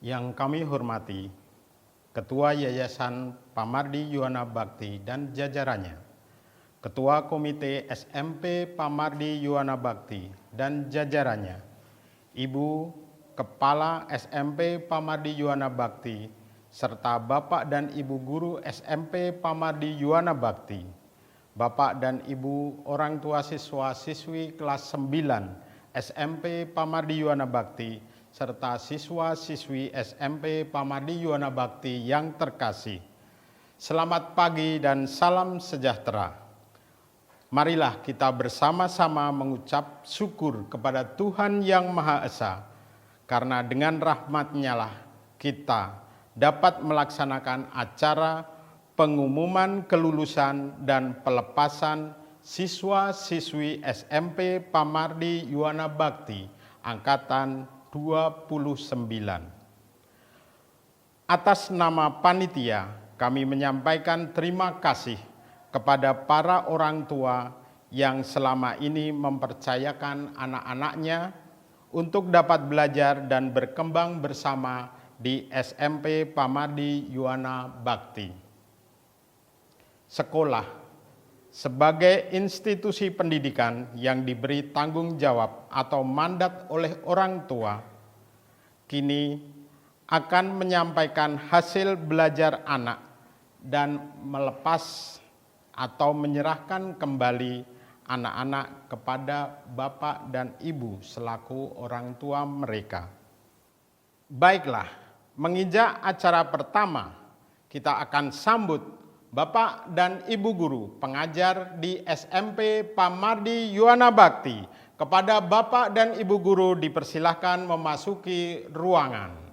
Yang kami hormati, Ketua Yayasan Pamardi Yuwana Bakti dan jajarannya, Ketua Komite SMP Pamardi Yuwana Bakti dan jajarannya, Ibu Kepala SMP Pamardi Yuwana Bakti, serta Bapak dan Ibu Guru SMP Pamardi Yuwana Bakti, Bapak dan Ibu orang tua siswa-siswi kelas 9 SMP Pamardi Yuwana Bakti, serta siswa-siswi SMP Pamardi Yuwana Bakti yang terkasih. Selamat pagi dan salam sejahtera. Marilah kita bersama-sama mengucap syukur kepada Tuhan Yang Maha Esa, karena dengan rahmat-Nya lah kita dapat melaksanakan acara pengumuman kelulusan dan pelepasan siswa-siswi SMP Pamardi Yuwana Bakti Angkatan 29. Atas nama panitia, kami menyampaikan terima kasih kepada para orang tua yang selama ini mempercayakan anak-anaknya untuk dapat belajar dan berkembang bersama di SMP Pamardi Yuwana Bakti. Sekolah sebagai institusi pendidikan yang diberi tanggung jawab atau mandat oleh orang tua, kini akan menyampaikan hasil belajar anak dan melepas atau menyerahkan kembali anak-anak kepada bapak dan ibu selaku orang tua mereka. Baiklah, menginjak acara pertama, kita akan sambut Bapak dan Ibu Guru pengajar di SMP Pamardi Yuwana Bakti. Kepada Bapak dan Ibu Guru dipersilahkan memasuki ruangan.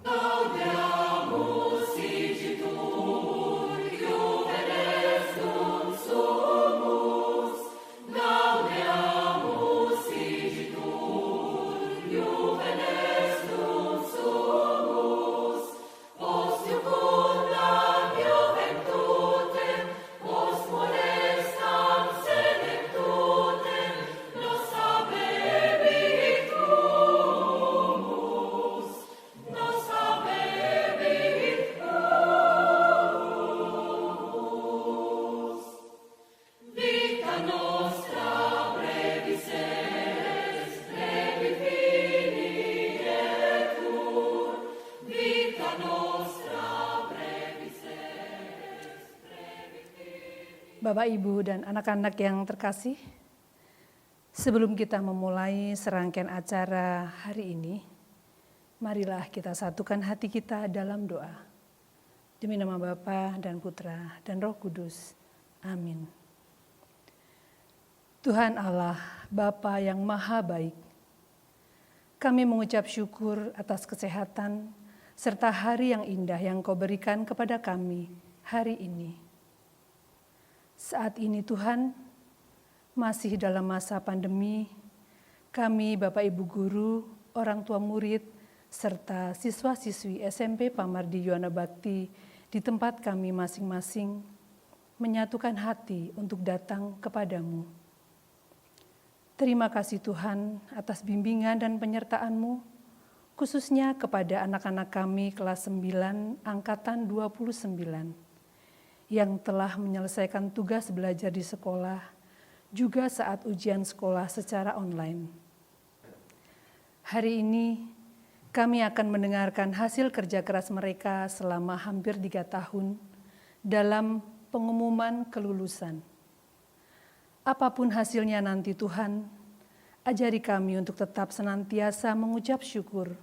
Bapak, Ibu, dan anak-anak yang terkasih, sebelum kita memulai serangkaian acara hari ini, marilah kita satukan hati kita dalam doa. Demi nama Bapa dan Putra dan Roh Kudus. Amin. Tuhan Allah, Bapa yang Maha Baik, kami mengucap syukur atas kesehatan serta hari yang indah yang Kau berikan kepada kami hari ini. Saat ini Tuhan, masih dalam masa pandemi, kami Bapak Ibu Guru, orang tua murid, serta siswa-siswi SMP Pamardi Yuwana Bakti di tempat kami masing-masing, menyatukan hati untuk datang kepadamu. Terima kasih Tuhan atas bimbingan dan penyertaan-Mu, khususnya kepada anak-anak kami kelas 9 Angkatan 29, yang telah menyelesaikan tugas belajar di sekolah, juga saat ujian sekolah secara online. Hari ini, kami akan mendengarkan hasil kerja keras mereka selama hampir 3 tahun dalam pengumuman kelulusan. Apapun hasilnya nanti Tuhan, ajari kami untuk tetap senantiasa mengucap syukur,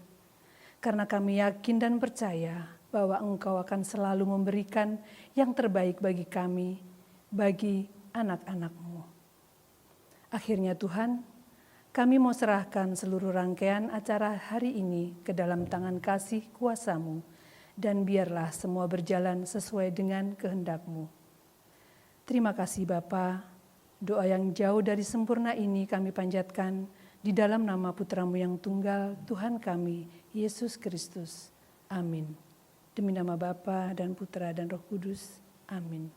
karena kami yakin dan percaya bahwa Engkau akan selalu memberikan yang terbaik bagi kami, bagi anak-anak-Mu. Akhirnya Tuhan, kami mau serahkan seluruh rangkaian acara hari ini ke dalam tangan kasih kuasa-Mu, dan biarlah semua berjalan sesuai dengan kehendak-Mu. Terima kasih Bapa. Doa yang jauh dari sempurna ini kami panjatkan di dalam nama Putra-Mu yang tunggal, Tuhan kami, Yesus Kristus. Amin. Demi nama Bapa dan Putra dan Roh Kudus. Amin.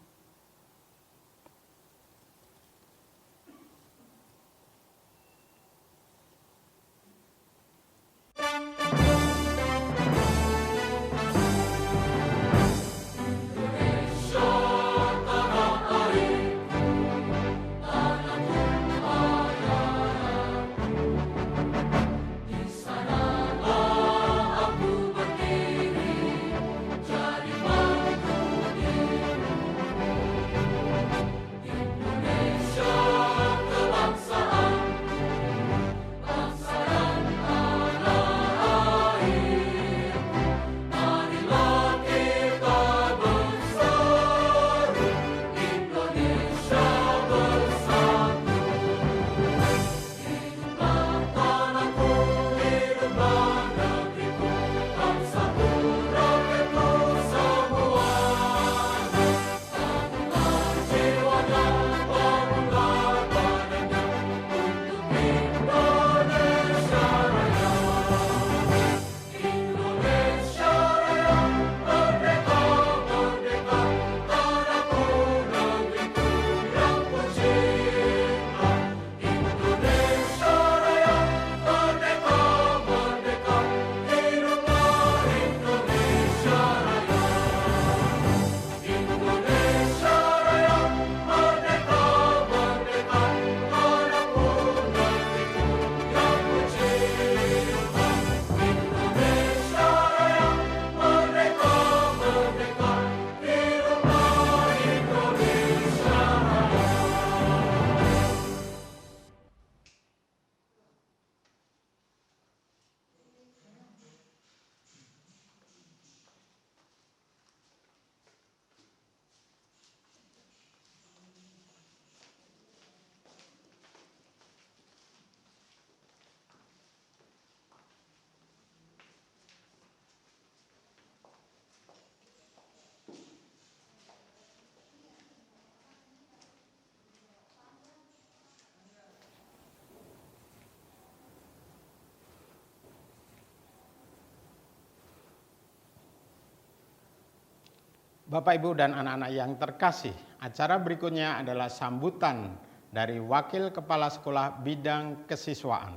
Bapak, Ibu, dan anak-anak yang terkasih, acara berikutnya adalah sambutan dari Wakil Kepala Sekolah Bidang Kesiswaan.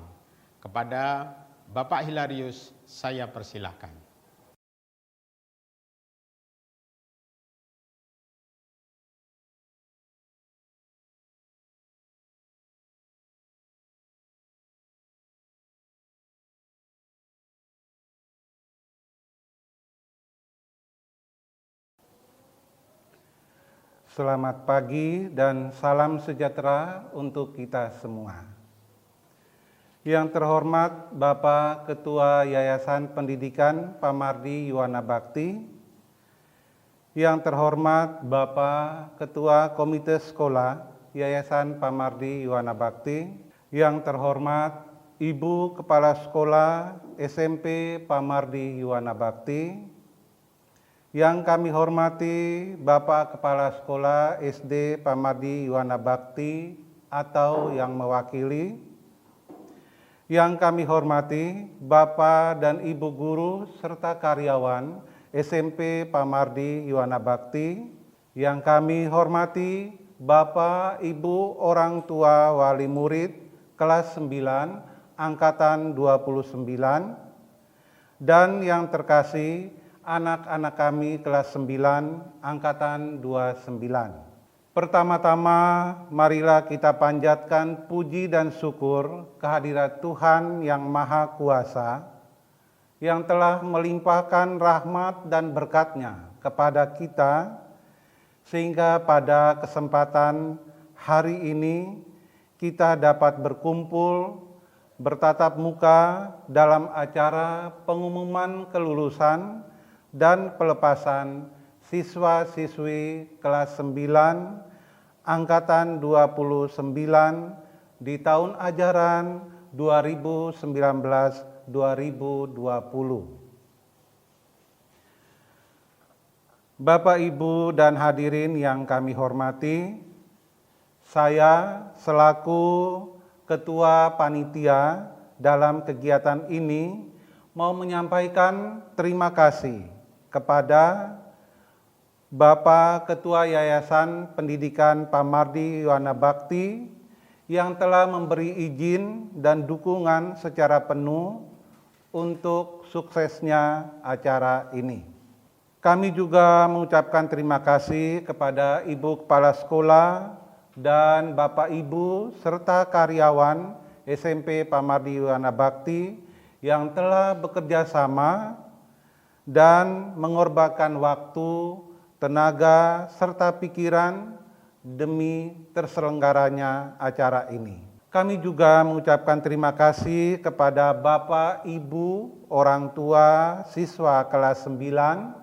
Kepada Bapak Hilarius, saya persilahkan. Selamat pagi dan salam sejahtera untuk kita semua. Yang terhormat Bapak Ketua Yayasan Pendidikan Pamardi Yuwana Bakti, yang terhormat Bapak Ketua Komite Sekolah Yayasan Pamardi Yuwana Bakti, yang terhormat Ibu Kepala Sekolah SMP Pamardi Yuwana Bakti, yang kami hormati Bapak Kepala Sekolah SD Pamardi Yuwana Bakti atau yang mewakili, yang kami hormati Bapak dan Ibu guru serta karyawan SMP Pamardi Yuwana Bakti, yang kami hormati Bapak Ibu orang tua wali murid kelas 9 angkatan 29, dan yang terkasih anak-anak kami kelas 9 angkatan 29. Pertama-tama marilah kita panjatkan puji dan syukur kehadirat Tuhan yang Maha Kuasa yang telah melimpahkan rahmat dan berkat-Nya kepada kita sehingga pada kesempatan hari ini kita dapat berkumpul, bertatap muka dalam acara pengumuman kelulusan dan pelepasan siswa-siswi kelas 9 Angkatan 29 di tahun ajaran 2019-2020. Bapak, Ibu, dan hadirin yang kami hormati, saya selaku Ketua Panitia dalam kegiatan ini mau menyampaikan terima kasih kepada Bapak Ketua Yayasan Pendidikan Pamardi Yuwana Bakti yang telah memberi izin dan dukungan secara penuh untuk suksesnya acara ini. Kami juga mengucapkan terima kasih kepada Ibu Kepala Sekolah dan Bapak Ibu serta karyawan SMP Pamardi Yuwana Bakti yang telah bekerja sama dan mengorbankan waktu, tenaga, serta pikiran demi terselenggaranya acara ini. Kami juga mengucapkan terima kasih kepada Bapak, Ibu, orang tua, siswa kelas 9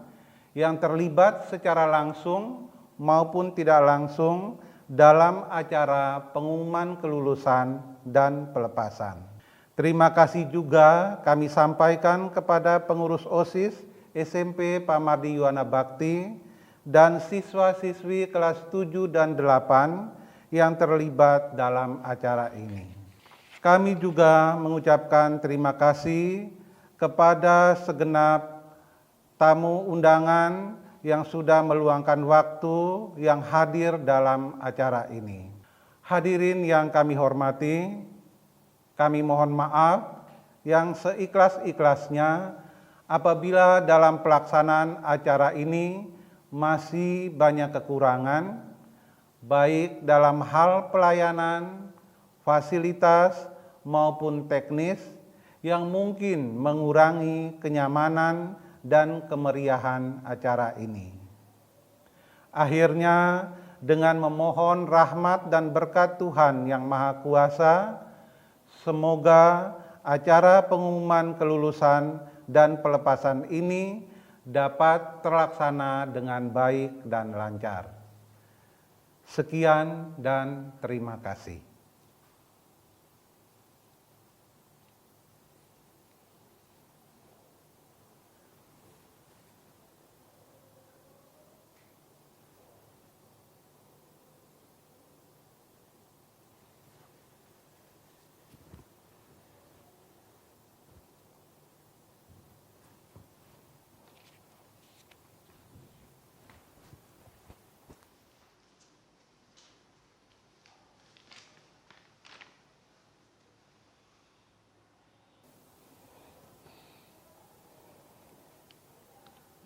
yang terlibat secara langsung maupun tidak langsung dalam acara pengumuman kelulusan dan pelepasan. Terima kasih juga kami sampaikan kepada pengurus OSIS SMP Pamardi Yuwana Bakti dan siswa-siswi kelas 7 dan 8 yang terlibat dalam acara ini. Kami juga mengucapkan terima kasih kepada segenap tamu undangan yang sudah meluangkan waktu yang hadir dalam acara ini. Hadirin yang kami hormati, kami mohon maaf yang seikhlas-ikhlasnya apabila dalam pelaksanaan acara ini masih banyak kekurangan, baik dalam hal pelayanan, fasilitas, maupun teknis yang mungkin mengurangi kenyamanan dan kemeriahan acara ini. Akhirnya, dengan memohon rahmat dan berkat Tuhan yang Maha Kuasa, semoga acara pengumuman kelulusan dan pelepasan ini dapat terlaksana dengan baik dan lancar. Sekian dan terima kasih.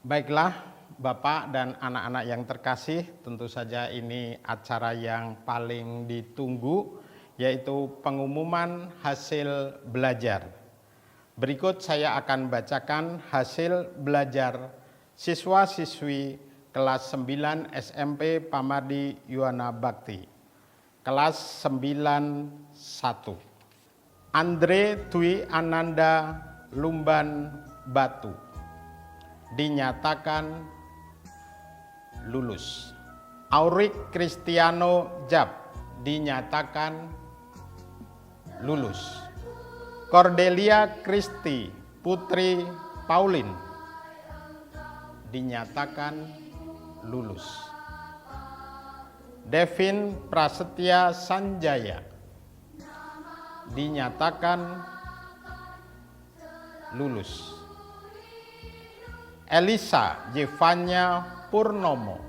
Baiklah, Bapak dan anak-anak yang terkasih, tentu saja ini acara yang paling ditunggu, yaitu pengumuman hasil belajar. Berikut saya akan bacakan hasil belajar siswa-siswi kelas 9 SMP Pamardi Yuwana Bakti. Kelas 91. Andre Dwi Ananda Lumban Batu dinyatakan lulus. Aurik Kristiano Jab dinyatakan lulus. Cordelia Kristi Putri Paulin dinyatakan lulus. Devin Prasetya Sanjaya dinyatakan lulus. Elisa Jevanya Purnomo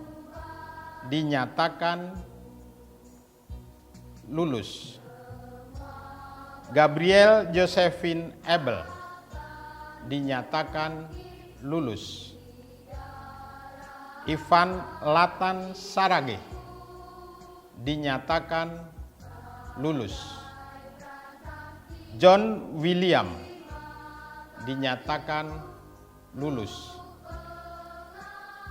dinyatakan lulus. Gabriel Josephine Ebel dinyatakan lulus. Ivan Latan Sarage dinyatakan lulus. John William dinyatakan lulus.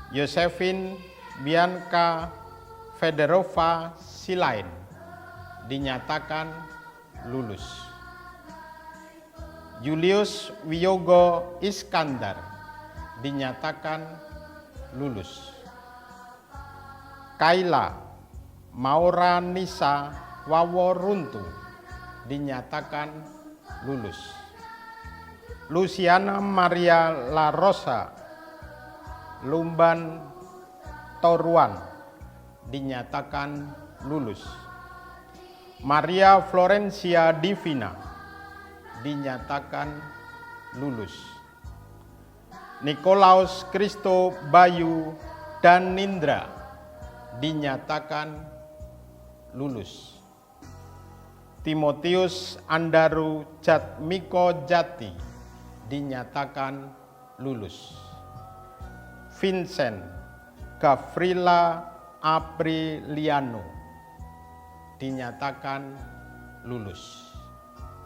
Josephine Bianca Federova Silain dinyatakan lulus. Julius Wiyogo Iskandar dinyatakan lulus. Kaila Maura Nisa Waworuntu dinyatakan lulus. Luciana Maria La Rosa Lumban Toruan dinyatakan lulus. Maria Florencia Divina dinyatakan lulus. Nikolaus Kristo Bayu dan Nindra dinyatakan lulus. Timotius Andaru Jatmiko Jati dinyatakan lulus. Vincent Gavrila Apriliano dinyatakan lulus.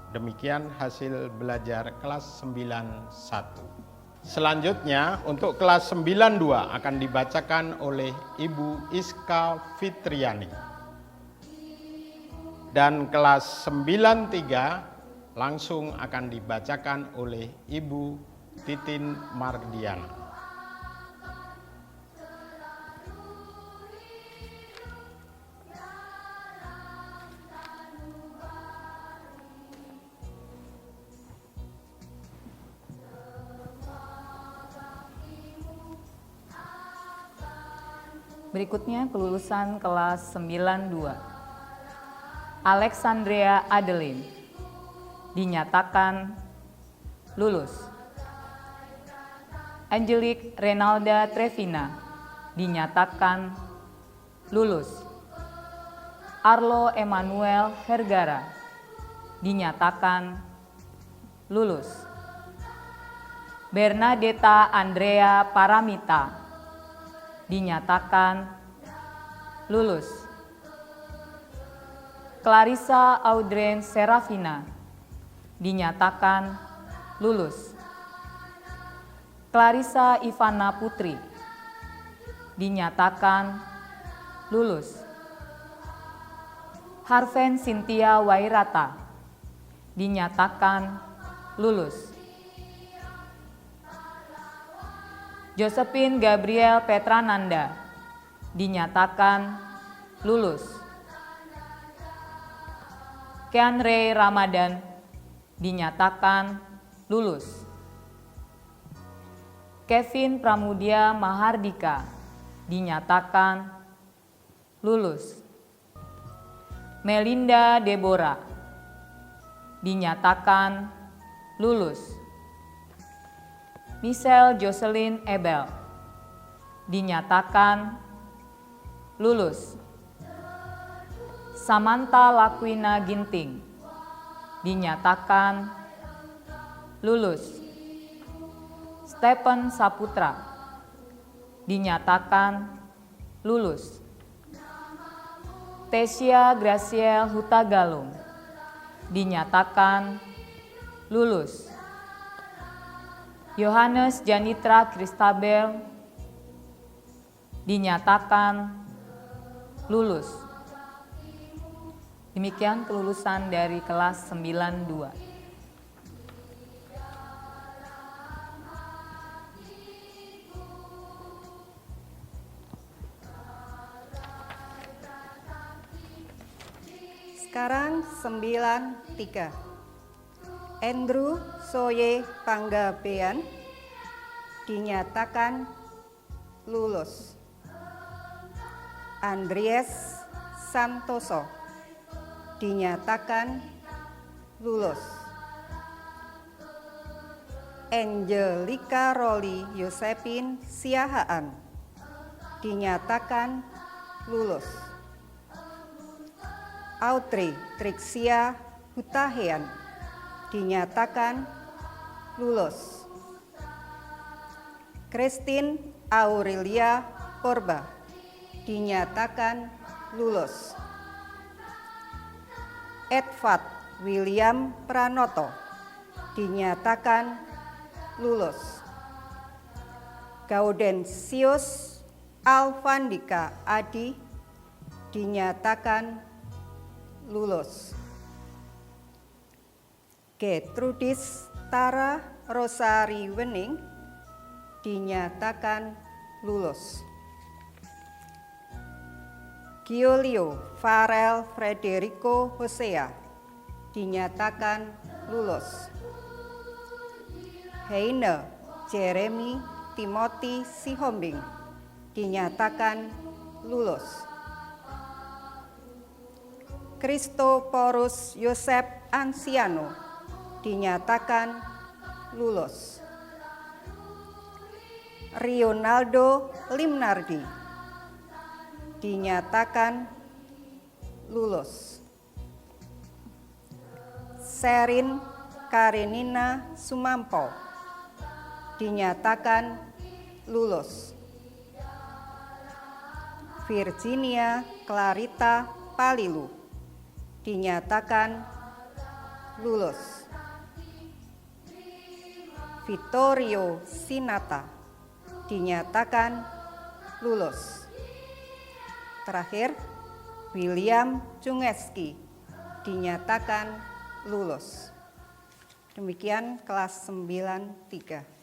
Demikian hasil belajar kelas 91. Selanjutnya untuk kelas 92 akan dibacakan oleh Ibu Iska Fitriani. Dan kelas 93 langsung akan dibacakan oleh Ibu Titin Mardiana. Berikutnya kelulusan kelas 92. Alexandria Adeline dinyatakan lulus. Angelique Renalda Trevina dinyatakan lulus. Arlo Emmanuel Hergara dinyatakan lulus. Bernadetta Andrea Paramita dinyatakan lulus. Clarissa Audrey Serafina dinyatakan lulus. Clarissa Ivana Putri dinyatakan lulus. Harven Cynthia Wairata dinyatakan lulus. Josephine Gabriel Petrananda dinyatakan lulus. Keanre Ramadan dinyatakan lulus. Kevin Pramudia Mahardika dinyatakan lulus. Melinda Deborah dinyatakan lulus. Michelle Jocelyn Ebel dinyatakan lulus. Samantha Lakwina Ginting dinyatakan lulus. Stephen Saputra dinyatakan lulus. Tesia Graciel Hutagalung dinyatakan lulus. Yohanes Janitra Kristabel dinyatakan lulus. Demikian kelulusan dari kelas 92. Sekarang 93. Andrew Soye Panggabean dinyatakan lulus. Andries Santoso dinyatakan lulus. Angelica Roli Yosepin Siahaan dinyatakan lulus. Audrey Trixia Hutahean dinyatakan lulus. Christine Aurelia Korba dinyatakan lulus. Edward William Pranoto dinyatakan lulus. Gaudensius Alfandika Adi dinyatakan lulus. Gertrudis Tara Rosari Wening dinyatakan lulus. Giulio Farel Frederico Hosea dinyatakan lulus. Heine Jeremy Timothy Sihombing dinyatakan lulus. Christoporus Yosep Ansiano dinyatakan lulus. Rionaldo Limnardi dinyatakan lulus. Sherin Karenina Sumampo dinyatakan lulus. Virginia Clarita Palilu dinyatakan lulus. Vittorio Sinata dinyatakan lulus. Terakhir, William Cungeski dinyatakan lulus. Demikian kelas 9-3.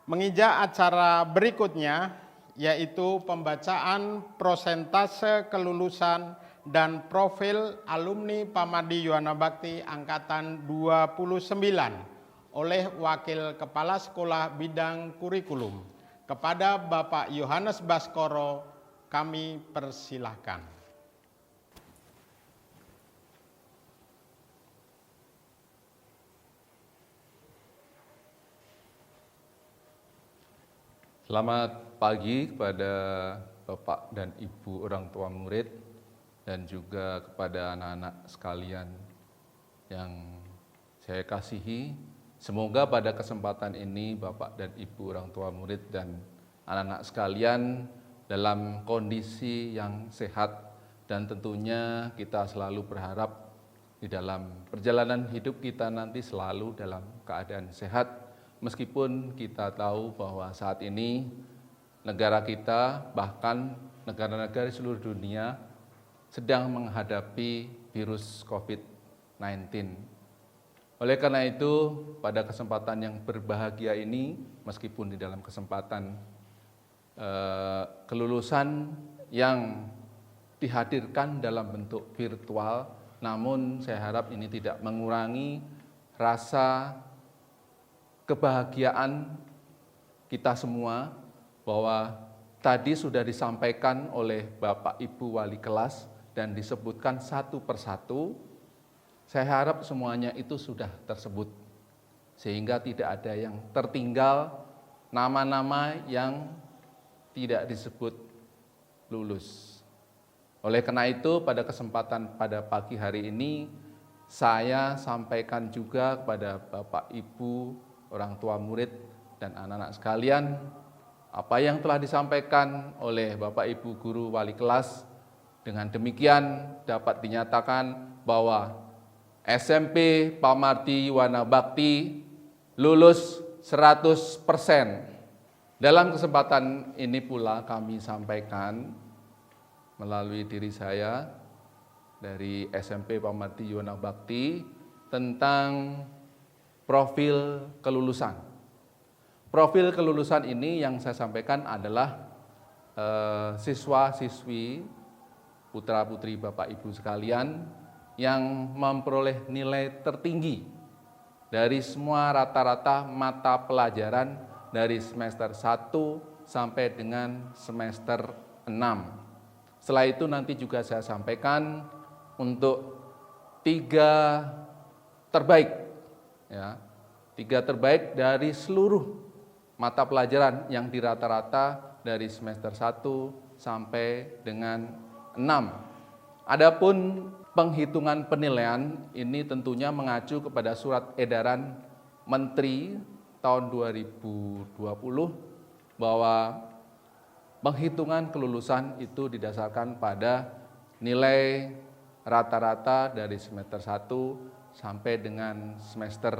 Menginjak acara berikutnya, yaitu pembacaan prosentase kelulusan dan profil alumni Pamadi Yuwana Bakti Angkatan 29 oleh Wakil Kepala Sekolah Bidang Kurikulum. Kepada Bapak Yohanes Baskoro, kami persilahkan. Selamat pagi kepada Bapak dan Ibu orang tua murid dan juga kepada anak-anak sekalian yang saya kasihi. Semoga pada kesempatan ini Bapak dan Ibu orang tua murid dan anak-anak sekalian dalam kondisi yang sehat, dan tentunya kita selalu berharap di dalam perjalanan hidup kita nanti selalu dalam keadaan sehat. Meskipun kita tahu bahwa saat ini negara kita, bahkan negara-negara di seluruh dunia sedang menghadapi virus COVID-19. Oleh karena itu, pada kesempatan yang berbahagia ini, meskipun di dalam kesempatan kelulusan yang dihadirkan dalam bentuk virtual, namun saya harap ini tidak mengurangi rasa kebahagiaan kita semua bahwa tadi sudah disampaikan oleh Bapak Ibu Wali Kelas dan disebutkan satu persatu. Saya harap semuanya itu sudah tersebut, sehingga tidak ada yang tertinggal, nama-nama yang tidak disebut lulus. Oleh karena itu, pada kesempatan pada pagi hari ini, saya sampaikan juga kepada Bapak Ibu, orang tua murid, dan anak-anak sekalian, apa yang telah disampaikan oleh Bapak Ibu Guru Wali Kelas. Dengan demikian dapat dinyatakan bahwa SMP Pamarti Yuwana Bakti lulus 100%. Dalam kesempatan ini pula kami sampaikan melalui diri saya dari SMP Pamarti Yuwana Bakti tentang profil kelulusan. Profil kelulusan ini yang saya sampaikan adalah siswa-siswi, putra-putri Bapak Ibu sekalian yang memperoleh nilai tertinggi dari semua rata-rata mata pelajaran dari semester 1 sampai dengan semester 6. Setelah itu nanti juga saya sampaikan untuk 3 terbaik, ya, 3 terbaik dari seluruh mata pelajaran yang di rata-rata dari semester 1 sampai dengan 6. Adapun penghitungan penilaian ini tentunya mengacu kepada surat edaran Menteri tahun 2020 bahwa penghitungan kelulusan itu didasarkan pada nilai rata-rata dari semester 1 sampai dengan semester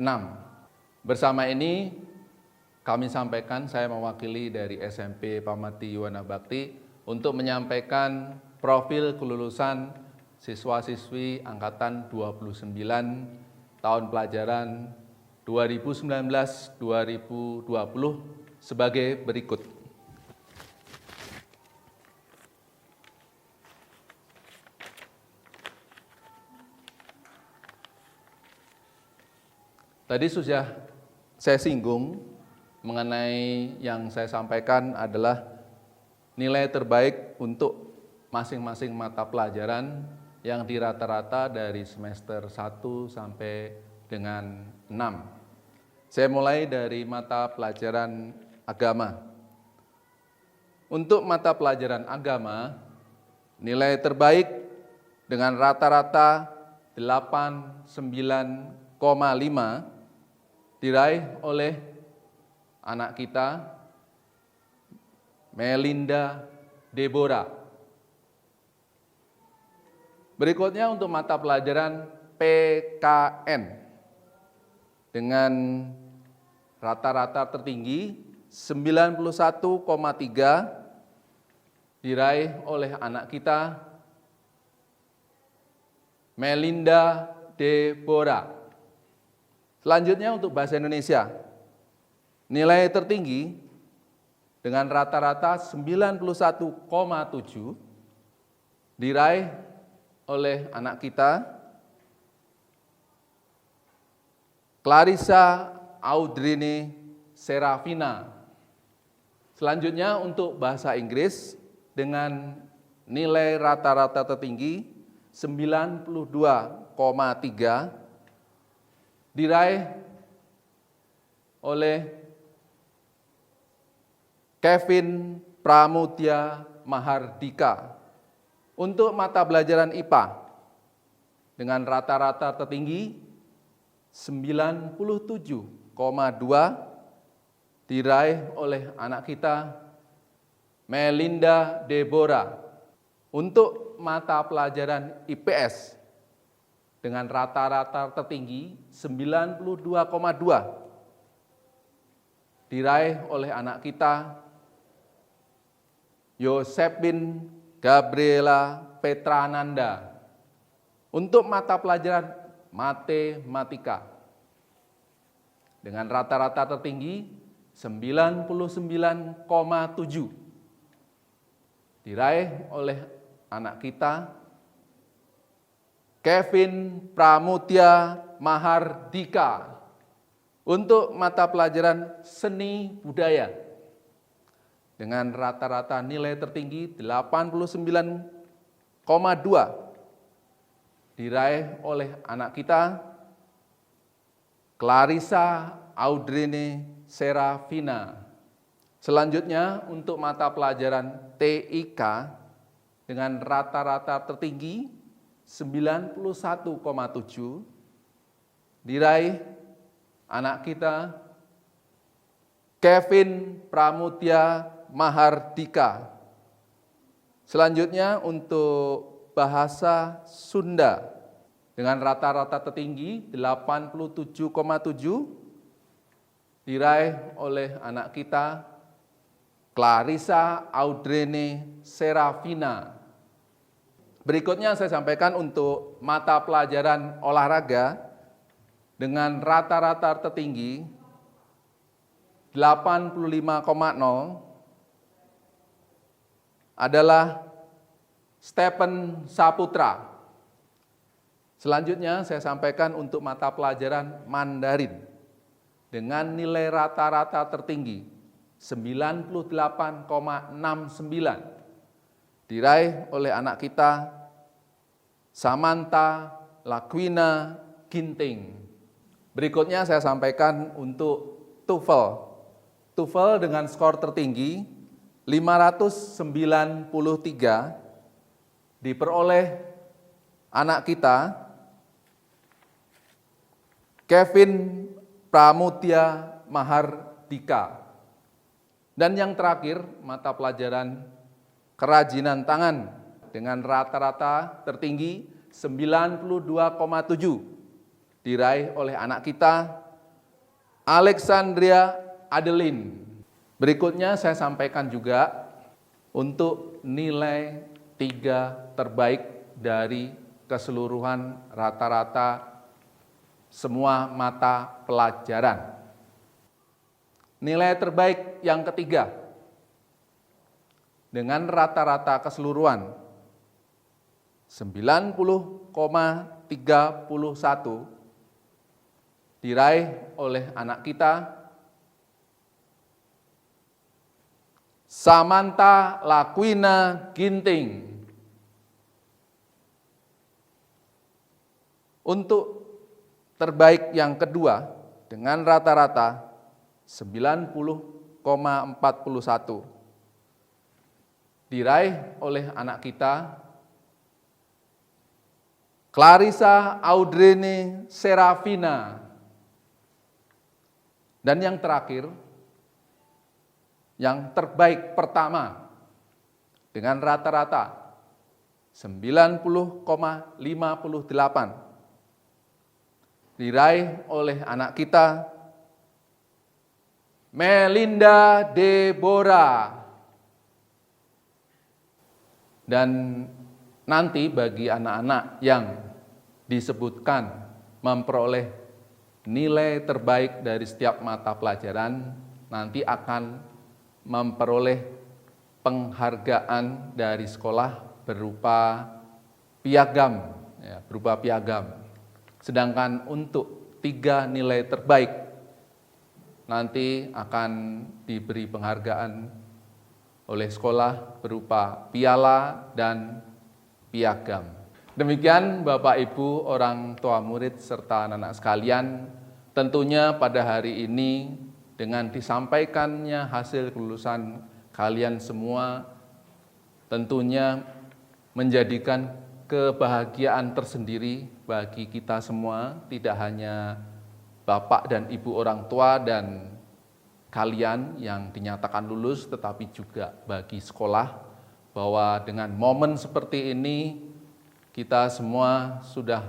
6. Bersama ini kami sampaikan, saya mewakili dari SMP Pamarti Yuwana Bakti untuk menyampaikan profil kelulusan siswa-siswi angkatan 29 tahun pelajaran 2019-2020 sebagai berikut. Tadi sudah saya singgung mengenai yang saya sampaikan adalah nilai terbaik untuk masing-masing mata pelajaran yang di rata-rata dari semester 1 sampai dengan 6. Saya mulai dari mata pelajaran agama. Untuk mata pelajaran agama, nilai terbaik dengan rata-rata 89,5 diraih oleh anak kita, Melinda Deborah. Berikutnya untuk mata pelajaran PKN dengan rata-rata tertinggi 91,3 diraih oleh anak kita, Melinda Deborah. Selanjutnya untuk bahasa Indonesia, nilai tertinggi dengan rata-rata 91,7 diraih oleh anak kita, Clarissa Audrine Serafina. Selanjutnya untuk bahasa Inggris dengan nilai rata-rata tertinggi 92,3 diraih oleh Kevin Pramudya Mahardika. Untuk mata pelajaran IPA dengan rata-rata tertinggi 97,2 diraih oleh anak kita, Melinda Deborah. Untuk mata pelajaran IPS dengan rata-rata tertinggi 92,2 diraih oleh anak kita, Yosepin Gabriela Petrananda. Untuk mata pelajaran matematika dengan rata-rata tertinggi 99,7 diraih oleh anak kita Kevin Pramudia Mahardika untuk mata pelajaran seni budaya dengan rata-rata nilai tertinggi 89,2 diraih oleh anak kita Clarissa Audrene Serafina. Selanjutnya untuk mata pelajaran TIK dengan rata-rata tertinggi 91,7 diraih anak kita Kevin Pramudia Mahardika. Selanjutnya untuk bahasa Sunda dengan rata-rata tertinggi 87,7 diraih oleh anak kita Clarissa Audrene Serafina. Berikutnya saya sampaikan untuk mata pelajaran olahraga dengan rata-rata tertinggi 85,0 adalah Stephen Saputra. Selanjutnya saya sampaikan untuk mata pelajaran Mandarin dengan nilai rata-rata tertinggi 98,69 diraih oleh anak kita Samantha Lakwina Ginting. Berikutnya saya sampaikan untuk TOEFL. TOEFL dengan skor tertinggi 593 diperoleh anak kita Kevin Pramudia Mahardika. Dan yang terakhir, mata pelajaran kerajinan tangan dengan rata-rata tertinggi 92,7 diraih oleh anak kita Alexandria Adeline. Berikutnya saya sampaikan juga untuk nilai 3 terbaik dari keseluruhan rata-rata semua mata pelajaran. Nilai terbaik yang ketiga dengan rata-rata keseluruhan 90,31 diraih oleh anak kita Samantha Lakwina Ginting. Untuk terbaik yang kedua dengan rata-rata 90,41 diraih oleh anak kita Clarissa Audrene Serafina. Dan yang terakhir, yang terbaik pertama dengan rata-rata 90,58 diraih oleh anak kita Melinda Deborah. Dan nanti bagi anak-anak yang disebutkan memperoleh nilai terbaik dari setiap mata pelajaran, nanti akan memperoleh penghargaan dari sekolah berupa piagam, Sedangkan untuk 3 nilai terbaik nanti akan diberi penghargaan oleh sekolah berupa piala dan piagam. Demikian Bapak Ibu orang tua murid serta anak-anak sekalian, tentunya pada hari ini dengan disampaikannya hasil kelulusan kalian semua tentunya menjadikan kebahagiaan tersendiri bagi kita semua, tidak hanya Bapak dan Ibu orang tua dan kalian yang dinyatakan lulus, tetapi juga bagi sekolah, bahwa dengan momen seperti ini kita semua sudah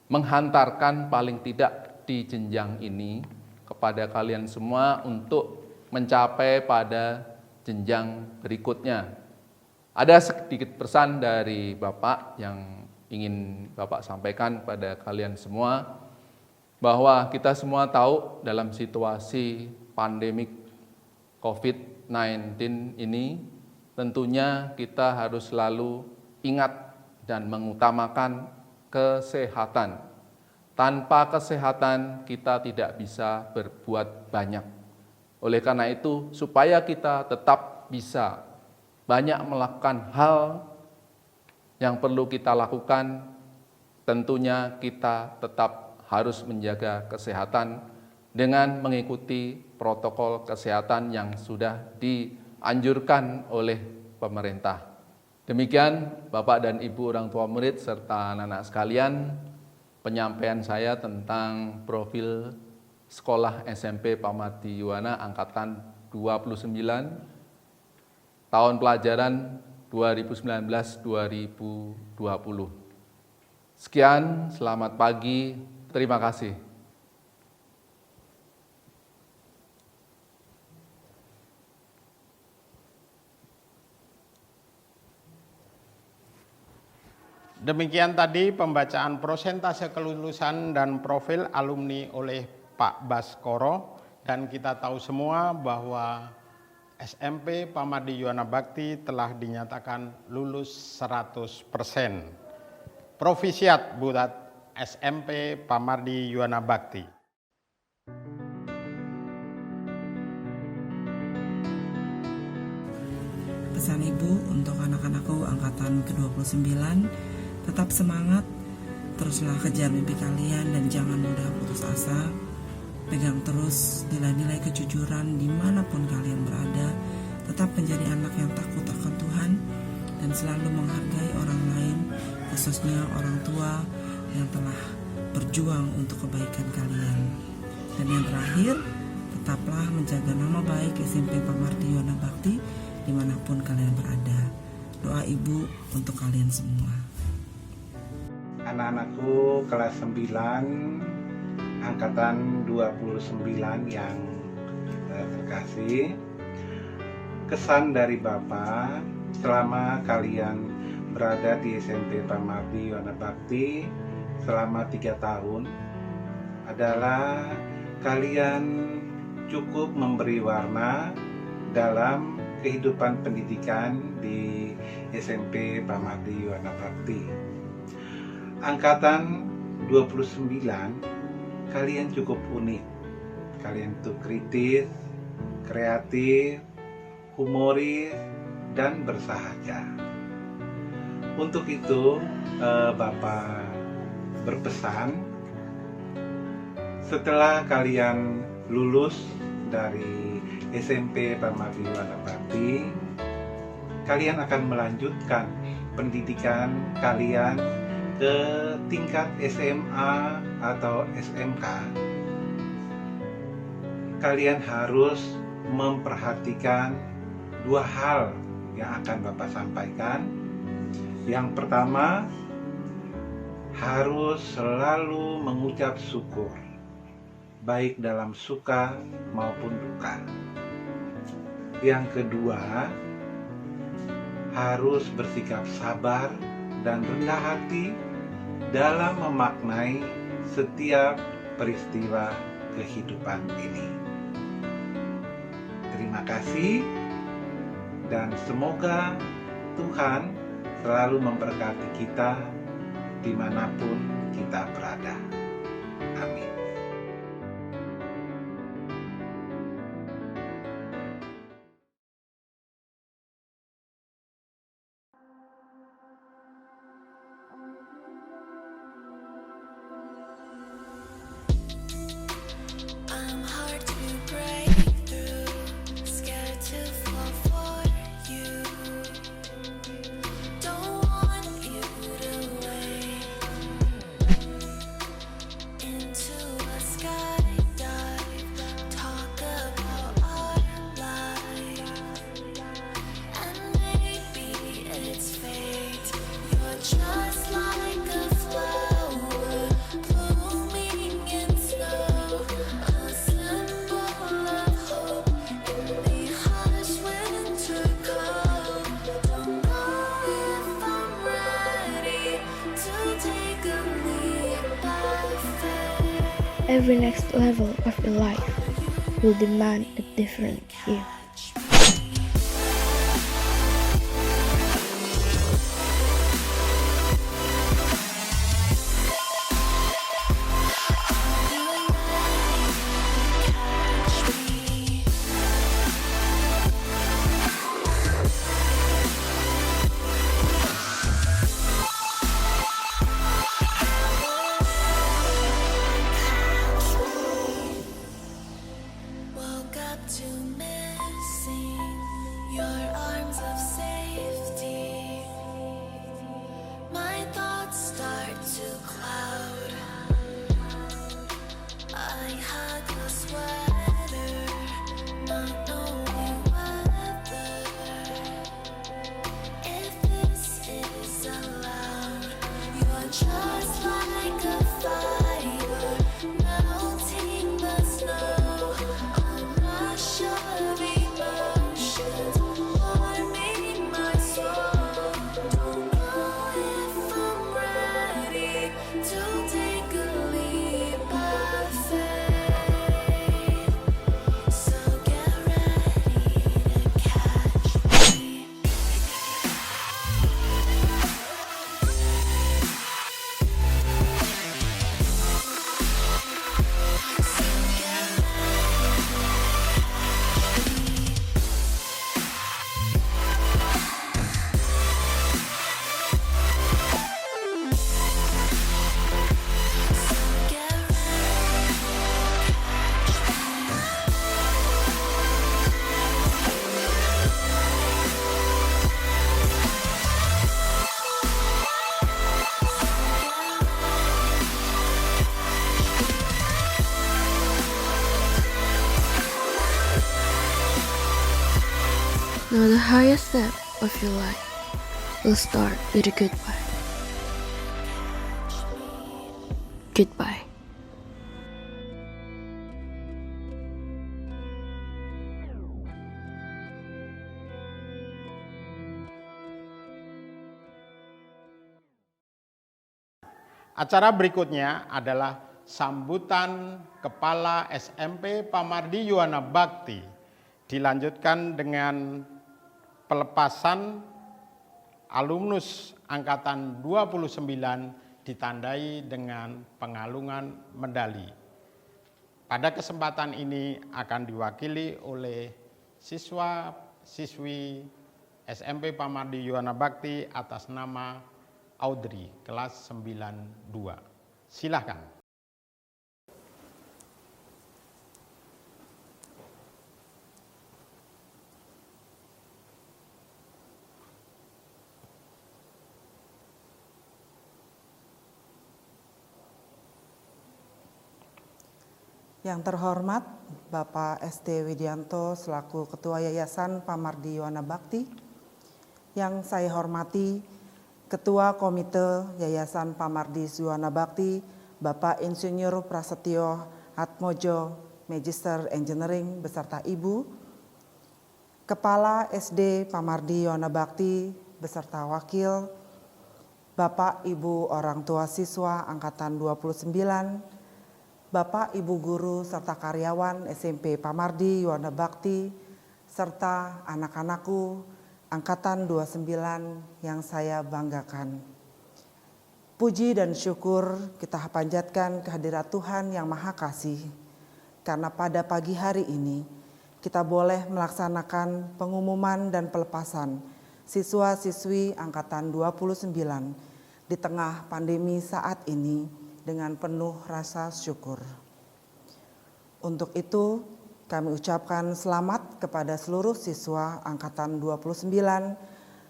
menghantarkan paling tidak di jenjang ini kepada kalian semua untuk mencapai pada jenjang berikutnya. Ada sedikit pesan dari Bapak yang ingin Bapak sampaikan pada kalian semua, bahwa kita semua tahu dalam situasi pandemik COVID-19 ini, tentunya kita harus selalu ingat dan mengutamakan kesehatan. Tanpa kesehatan kita tidak bisa berbuat banyak. Oleh karena itu, supaya kita tetap bisa banyak melakukan hal yang perlu kita lakukan, tentunya kita tetap harus menjaga kesehatan dengan mengikuti protokol kesehatan yang sudah dianjurkan oleh pemerintah. Demikian Bapak dan Ibu orang tua murid serta anak-anak sekalian, penyampaian saya tentang profil Sekolah SMP Pamardi Yuwana Angkatan 29 tahun pelajaran 2019-2020. Sekian, selamat pagi, terima kasih. Demikian tadi pembacaan prosentase kelulusan dan profil alumni oleh Pak Baskoro, dan kita tahu semua bahwa SMP Pamardi Yuwana Bakti telah dinyatakan lulus 100%. Profisiat buat SMP Pamardi Yuwana Bakti. Pesan Ibu untuk anak-anakku angkatan ke-29, tetap semangat, teruslah kejar mimpi kalian dan jangan mudah putus asa. Pegang terus nilai-nilai kejujuran dimanapun kalian berada, tetap menjadi anak yang takut akan Tuhan dan selalu menghargai orang lain, khususnya orang tua yang telah berjuang untuk kebaikan kalian. Dan yang terakhir, tetaplah menjaga nama baik SMP Pamardi Yuwana Bakti dimanapun kalian berada. Doa Ibu untuk kalian semua. Anak-anakku kelas 9 angkatan 29 yang terkasih, kesan dari Bapak selama kalian berada di SMP Pamardi Yuwana Bakti selama 3 tahun adalah kalian cukup memberi warna dalam kehidupan pendidikan di SMP Pamardi Yuwana Bakti. Angkatan 29, kalian cukup unik. Kalian itu kritis, kreatif, humoris, dan bersahaja. Untuk itu, Bapak berpesan, setelah kalian lulus dari SMP Pamardi Yuwana Bakti, kalian akan melanjutkan pendidikan kalian ke tingkat SMA atau SMK. Kalian harus memperhatikan 2 hal yang akan Bapak sampaikan. Yang pertama, harus selalu mengucap syukur, baik dalam suka maupun duka. Yang kedua, harus bersikap sabar dan rendah hati dalam memaknai setiap peristiwa kehidupan ini. Terima kasih dan semoga Tuhan selalu memberkati kita dimanapun kita berada. Amin. I'm hard to break through, scared to fall for you. Don't want you to wait. Every next level of your life will demand a different you. Woke up to missing your arms of safety. My thoughts start to cloud. I hug the sweater, not knowing whether if this is allowed. You're just like a fire, melting the snow. A rush of emotions warming my soul. Don't know if I'm ready to take a leap of faith. So get ready to catch me. Now the highest step of your life will start with a goodbye. Goodbye. Acara berikutnya adalah sambutan Kepala SMP Pamardi Yuwana Bakti, dilanjutkan dengan pelepasan alumnus angkatan 29 ditandai dengan pengalungan medali. Pada kesempatan ini akan diwakili oleh siswa-siswi SMP Pamardi Yuwana Bakti atas nama Audrey, kelas 92. Silahkan. Yang terhormat Bapak SD Widianto selaku Ketua Yayasan Pamardi Yuwana Bakti, yang saya hormati Ketua Komite Yayasan Pamardi Yuwana Bakti, Bapak Insinyur Prasetyo Atmojo, Magister Engineering beserta Ibu, Kepala SD Pamardi Yuwana Bakti beserta Wakil, Bapak Ibu orang tua siswa Angkatan 29, Bapak Ibu Guru serta karyawan SMP Pamardi Yuwana Bakti, serta anak-anakku Angkatan 29 yang saya banggakan. Puji dan syukur kita panjatkan kehadirat Tuhan yang Maha Kasih, karena pada pagi hari ini kita boleh melaksanakan pengumuman dan pelepasan siswa-siswi Angkatan 29 di tengah pandemi saat ini dengan penuh rasa syukur. Untuk itu, kami ucapkan selamat kepada seluruh siswa Angkatan 29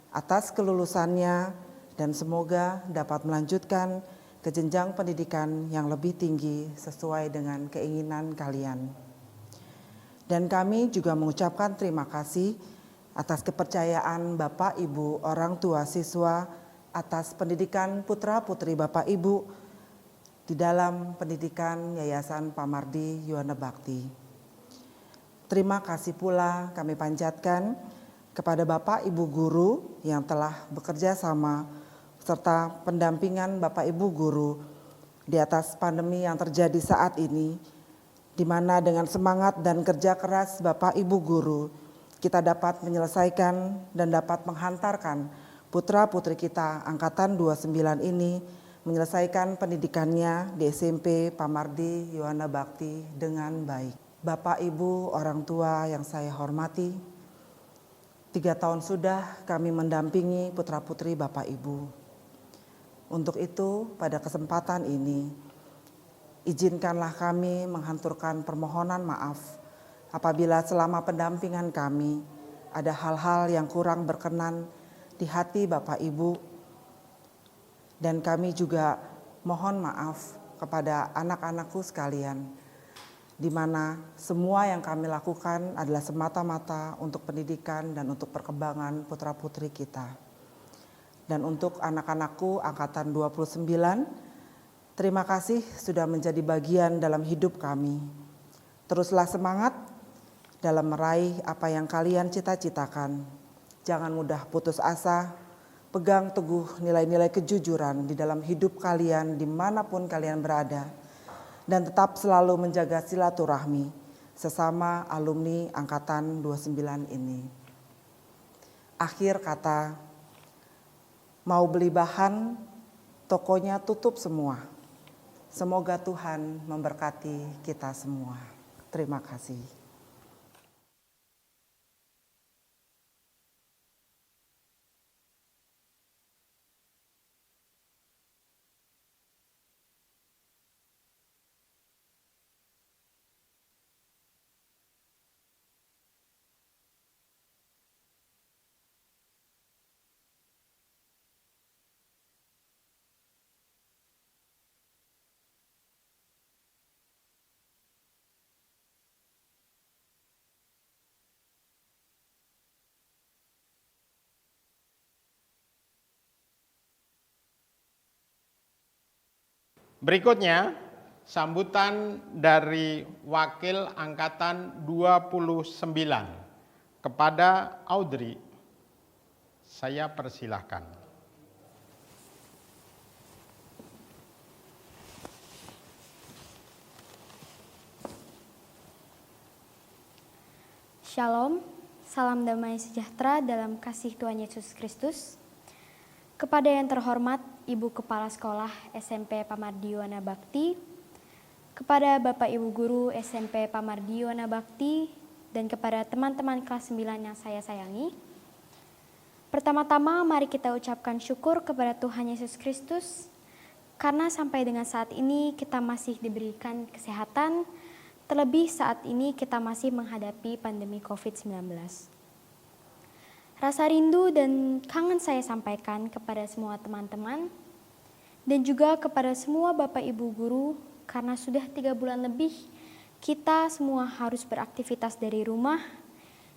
atas kelulusannya dan semoga dapat melanjutkan ke jenjang pendidikan yang lebih tinggi sesuai dengan keinginan kalian. Dan kami juga mengucapkan terima kasih atas kepercayaan Bapak Ibu orang tua siswa atas pendidikan putra-putri Bapak Ibu di dalam pendidikan Yayasan Pamardi Yuwana Bakti. Terima kasih pula kami panjatkan kepada Bapak Ibu Guru yang telah bekerja sama serta pendampingan Bapak Ibu Guru di atas pandemi yang terjadi saat ini, di mana dengan semangat dan kerja keras Bapak Ibu guru, kita dapat menyelesaikan dan dapat menghantarkan putra-putri kita angkatan 29 ini menyelesaikan pendidikannya di SMP Pamardi Yuwana Bakti dengan baik. Bapak Ibu orang tua yang saya hormati, 3 tahun sudah kami mendampingi putra-putri Bapak Ibu. Untuk itu pada kesempatan ini, izinkanlah kami menghanturkan permohonan maaf apabila selama pendampingan kami ada hal-hal yang kurang berkenan di hati Bapak Ibu, dan kami juga mohon maaf kepada anak-anakku sekalian, di mana semua yang kami lakukan adalah semata-mata untuk pendidikan dan untuk perkembangan putra-putri kita. Dan untuk anak-anakku angkatan 29, terima kasih sudah menjadi bagian dalam hidup kami. Teruslah semangat dalam meraih apa yang kalian cita-citakan. Jangan mudah putus asa, pegang teguh nilai-nilai kejujuran di dalam hidup kalian dimanapun kalian berada. Dan tetap selalu menjaga silaturahmi sesama alumni angkatan 29 ini. Akhir kata, mau beli bahan, tokonya tutup semua. Semoga Tuhan memberkati kita semua. Terima kasih. Berikutnya, sambutan dari Wakil Angkatan 29 kepada Audrey. Saya persilahkan. Shalom, salam damai sejahtera dalam kasih Tuhan Yesus Kristus. Kepada yang terhormat Ibu Kepala Sekolah SMP Pamardi Yuwana Bakti, kepada Bapak Ibu Guru SMP Pamardi Yuwana Bakti, dan kepada teman-teman kelas 9 yang saya sayangi. Pertama-tama mari kita ucapkan syukur kepada Tuhan Yesus Kristus, karena sampai dengan saat ini kita masih diberikan kesehatan, terlebih saat ini kita masih menghadapi pandemi COVID-19. Rasa rindu dan kangen saya sampaikan kepada semua teman-teman dan juga kepada semua Bapak Ibu Guru, karena sudah 3 bulan lebih kita semua harus beraktivitas dari rumah,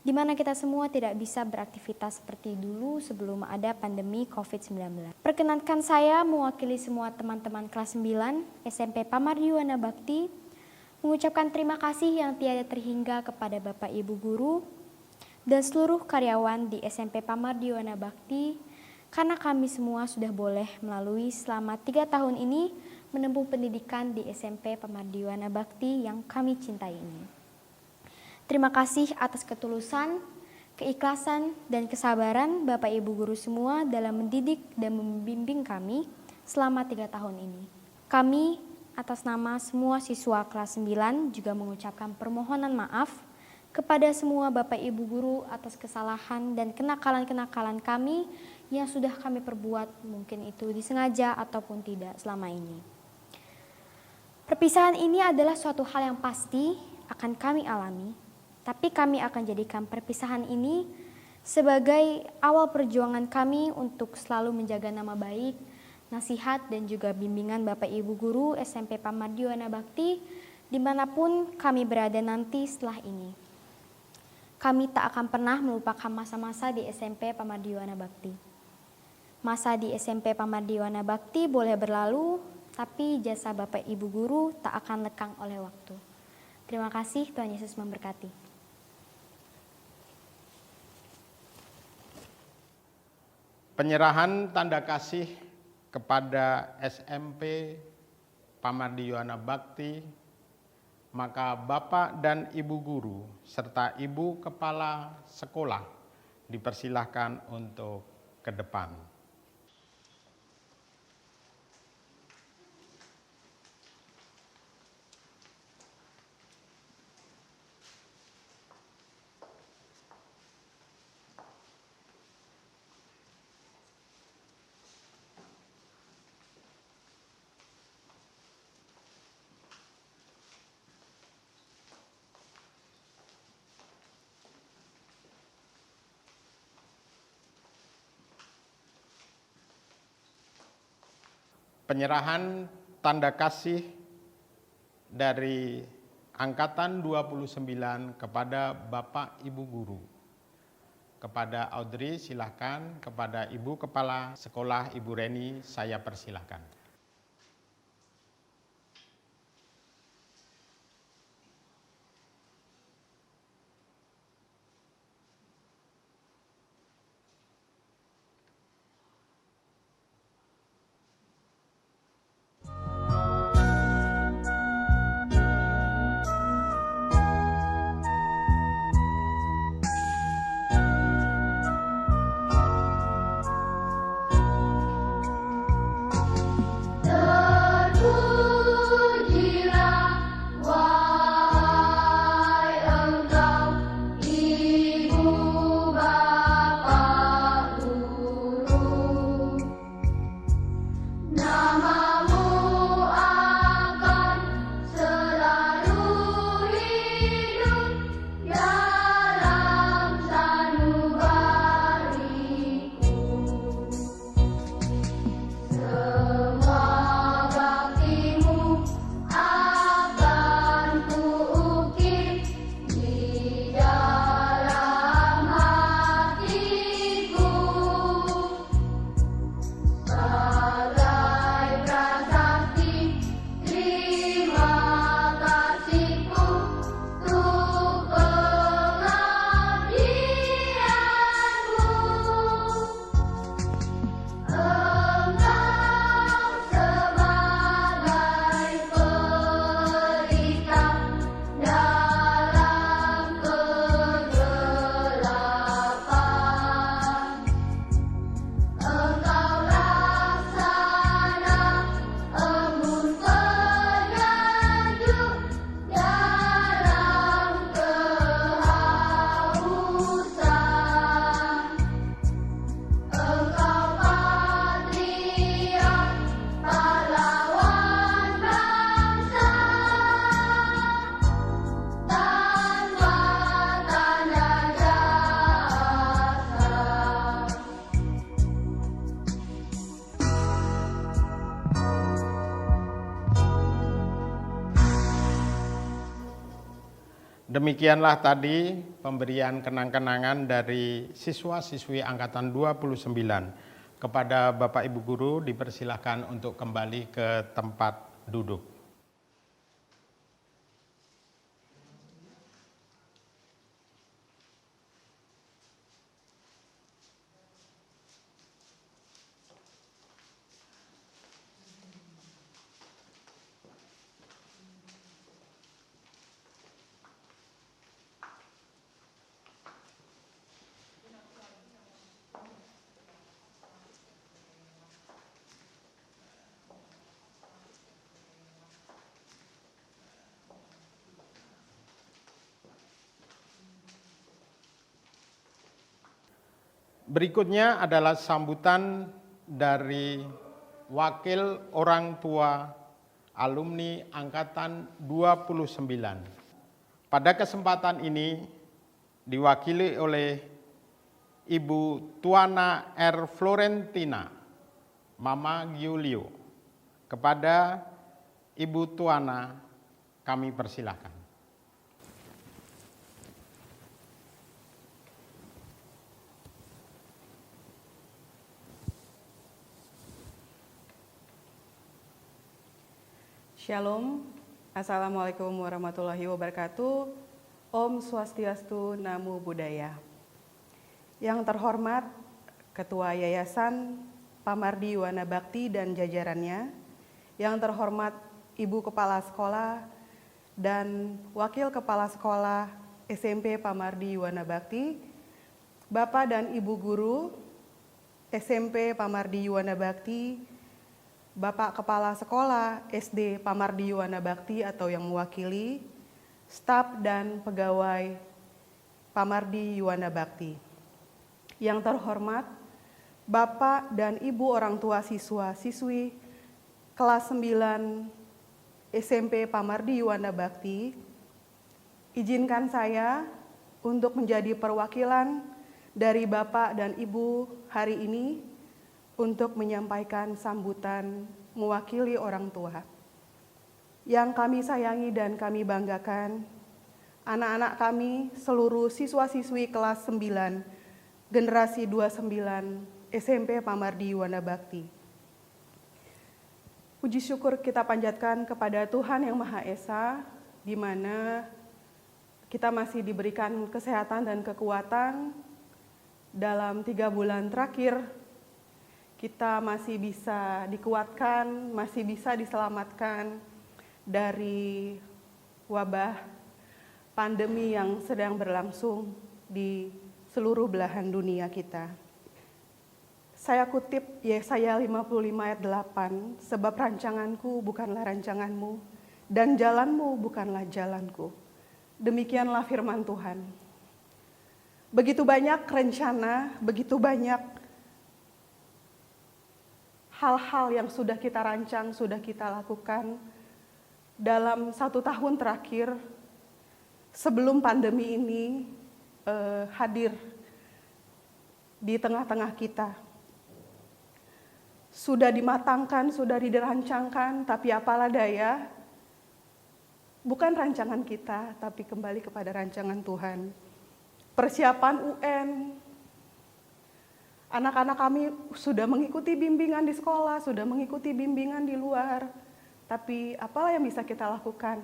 di mana kita semua tidak bisa beraktivitas seperti dulu sebelum ada pandemi COVID-19. Perkenankan saya mewakili semua teman-teman kelas 9 SMP Pamardi Yuwana Bakti mengucapkan terima kasih yang tiada terhingga kepada Bapak Ibu Guru dan seluruh karyawan di SMP Pamardi Yuwana Bakti, karena kami semua sudah boleh melalui selama 3 tahun ini menempuh pendidikan di SMP Pamardi Yuwana Bakti yang kami cintai ini. Terima kasih atas ketulusan, keikhlasan, dan kesabaran Bapak Ibu Guru semua dalam mendidik dan membimbing kami selama 3 tahun ini. Kami atas nama semua siswa kelas 9 juga mengucapkan permohonan maaf kepada semua Bapak Ibu Guru atas kesalahan dan kenakalan-kenakalan kami yang sudah kami perbuat, mungkin itu disengaja ataupun tidak selama ini. Perpisahan ini adalah suatu hal yang pasti akan kami alami, tapi kami akan jadikan perpisahan ini sebagai awal perjuangan kami untuk selalu menjaga nama baik, nasihat dan juga bimbingan Bapak Ibu Guru SMP Pamardi Yuwana Bakti dimanapun kami berada nanti setelah ini. Kami tak akan pernah melupakan masa-masa di SMP Pamardi Yuwana Bakti. Masa di SMP Pamardi Yuwana Bakti boleh berlalu, tapi jasa Bapak Ibu Guru tak akan lekang oleh waktu. Terima kasih, Tuhan Yesus memberkati. Penyerahan tanda kasih kepada SMP Pamardi Yohana Bakti, maka Bapak dan Ibu guru serta Ibu Kepala Sekolah dipersilahkan untuk ke depan. Penyerahan tanda kasih dari Angkatan 29 kepada Bapak Ibu Guru. Kepada Audrey silahkan, kepada Ibu Kepala Sekolah Ibu Reni saya persilahkan. Demikianlah tadi pemberian kenang-kenangan dari siswa-siswi Angkatan 29. Kepada Bapak Ibu Guru dipersilahkan untuk kembali ke tempat duduk. Berikutnya adalah sambutan dari wakil orang tua alumni Angkatan 29. Pada kesempatan ini diwakili oleh Ibu Tuana R. Florentina, Mama Giulio. Kepada Ibu Tuana kami persilahkan. Shalom, Assalamualaikum warahmatullahi wabarakatuh. Om Swastiastu, Namo Buddhaya. Yang terhormat Ketua Yayasan Pamardi Yohana Bakti dan jajarannya, yang terhormat Ibu Kepala Sekolah, dan Wakil Kepala Sekolah SMP Pamardi Yuwana Bakti, Bapak dan Ibu Guru SMP Pamardi Yuwana Bakti, Bapak Kepala Sekolah SD Pamardi Yuwana Bakti atau yang mewakili, staf dan pegawai Pamardi Yuwana Bakti. Yang terhormat, Bapak dan Ibu orang tua siswa-siswi kelas 9 SMP Pamardi Yuwana Bakti, izinkan saya untuk menjadi perwakilan dari Bapak dan Ibu hari ini untuk menyampaikan sambutan mewakili orang tua. Yang kami sayangi dan kami banggakan, anak-anak kami seluruh siswa-siswi kelas 9, generasi 29 SMP Pamardi Yuwana Bakti. Puji syukur kita panjatkan kepada Tuhan Yang Maha Esa, di mana kita masih diberikan kesehatan dan kekuatan dalam 3 bulan terakhir. Kita masih bisa dikuatkan, masih bisa diselamatkan dari wabah pandemi yang sedang berlangsung di seluruh belahan dunia kita. Saya kutip Yesaya 55 ayat 8, sebab rancanganku bukanlah rancanganmu, dan jalanmu bukanlah jalanku. Demikianlah firman Tuhan. Begitu banyak rencana, begitu banyak hal-hal yang sudah kita rancang, sudah kita lakukan dalam 1 tahun terakhir sebelum pandemi ini hadir di tengah-tengah kita. Sudah dimatangkan, sudah dirancangkan, tapi apalah daya, bukan rancangan kita, tapi kembali kepada rancangan Tuhan. Persiapan UN, anak-anak kami sudah mengikuti bimbingan di sekolah, sudah mengikuti bimbingan di luar. Tapi apalah yang bisa kita lakukan?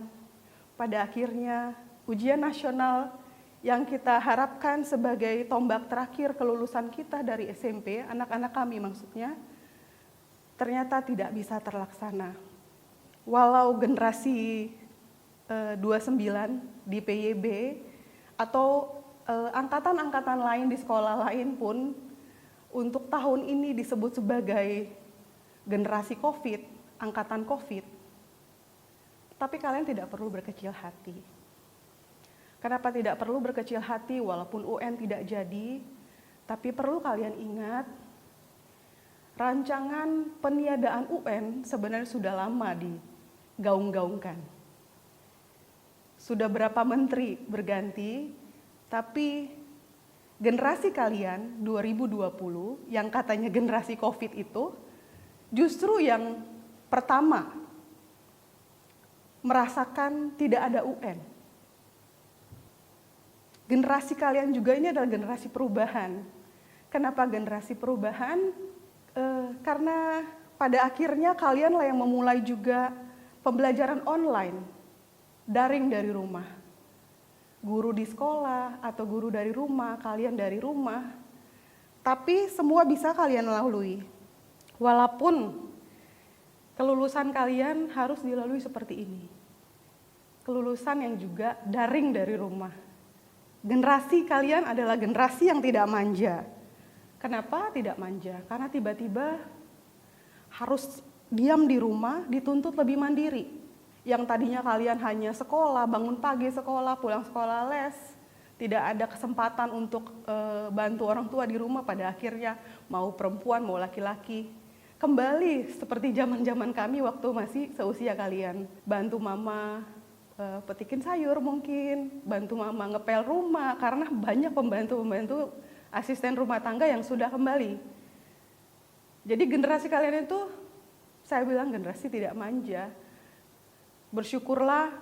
Pada akhirnya ujian nasional yang kita harapkan sebagai tombak terakhir kelulusan kita dari SMP, anak-anak kami maksudnya, ternyata tidak bisa terlaksana. Walau generasi 29 di PYB atau angkatan-angkatan lain di sekolah lain pun untuk tahun ini disebut sebagai generasi COVID, angkatan COVID. Tapi kalian tidak perlu berkecil hati. Kenapa tidak perlu berkecil hati walaupun UN tidak jadi? Tapi perlu kalian ingat, rancangan peniadaan UN sebenarnya sudah lama digaung-gaungkan. Sudah berapa menteri berganti, tapi generasi kalian 2020 yang katanya generasi COVID itu justru yang pertama merasakan tidak ada UN. Generasi kalian juga ini adalah generasi perubahan. Kenapa generasi perubahan? Karena pada akhirnya kalianlah yang memulai juga pembelajaran online, daring dari rumah. Guru di sekolah atau guru dari rumah, kalian dari rumah. Tapi semua bisa kalian lalui. Walaupun kelulusan kalian harus dilalui seperti ini. Kelulusan yang juga daring dari rumah. Generasi kalian adalah generasi yang tidak manja. Kenapa tidak manja? Karena tiba-tiba harus diam di rumah, dituntut lebih mandiri. Yang tadinya kalian hanya sekolah, bangun pagi sekolah, pulang sekolah les, tidak ada kesempatan untuk bantu orang tua di rumah, pada akhirnya mau perempuan, mau laki-laki. Kembali seperti zaman-zaman kami waktu masih seusia kalian. Bantu mama petikin sayur mungkin, bantu mama ngepel rumah, karena banyak pembantu-pembantu asisten rumah tangga yang sudah kembali. Jadi generasi kalian itu, saya bilang generasi tidak manja. Bersyukurlah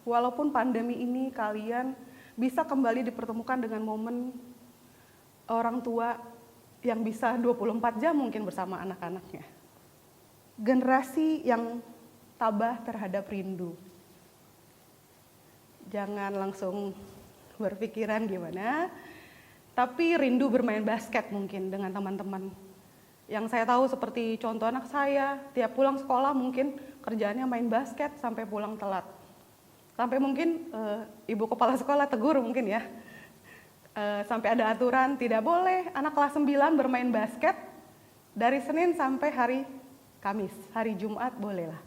walaupun pandemi ini kalian bisa kembali dipertemukan dengan momen orang tua yang bisa 24 jam mungkin bersama anak-anaknya. Generasi yang tabah terhadap rindu. Jangan langsung berpikiran gimana, tapi rindu bermain basket mungkin dengan teman-teman. Yang saya tahu seperti contoh anak saya, tiap pulang sekolah mungkin kerjaannya main basket sampai pulang telat. Sampai mungkin ibu kepala sekolah tegur mungkin ya. Sampai ada aturan tidak boleh anak kelas 9 bermain basket dari Senin sampai hari Kamis. Hari Jumat bolehlah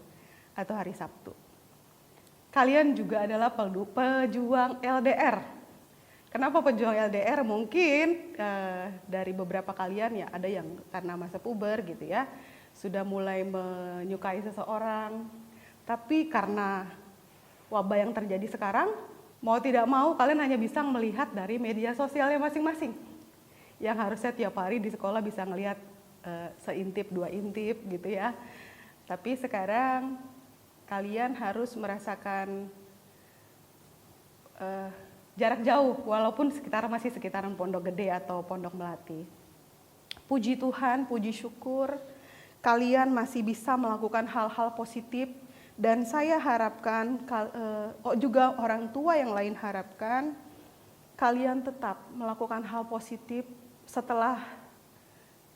atau hari Sabtu. Kalian juga adalah pejuang LDR. Kenapa pejuang LDR? Mungkin dari beberapa kalian ya ada yang karena masa puber gitu ya, sudah mulai menyukai seseorang. Tapi karena wabah yang terjadi sekarang, mau tidak mau kalian hanya bisa melihat dari media sosialnya masing-masing. Yang harusnya tiap hari di sekolah bisa ngelihat seintip, dua intip gitu ya. Tapi sekarang kalian harus merasakan jarak jauh, walaupun masih sekitaran Pondok Gede atau Pondok Melati. Puji Tuhan, puji syukur, kalian masih bisa melakukan hal-hal positif, dan saya harapkan, juga orang tua yang lain harapkan, kalian tetap melakukan hal positif setelah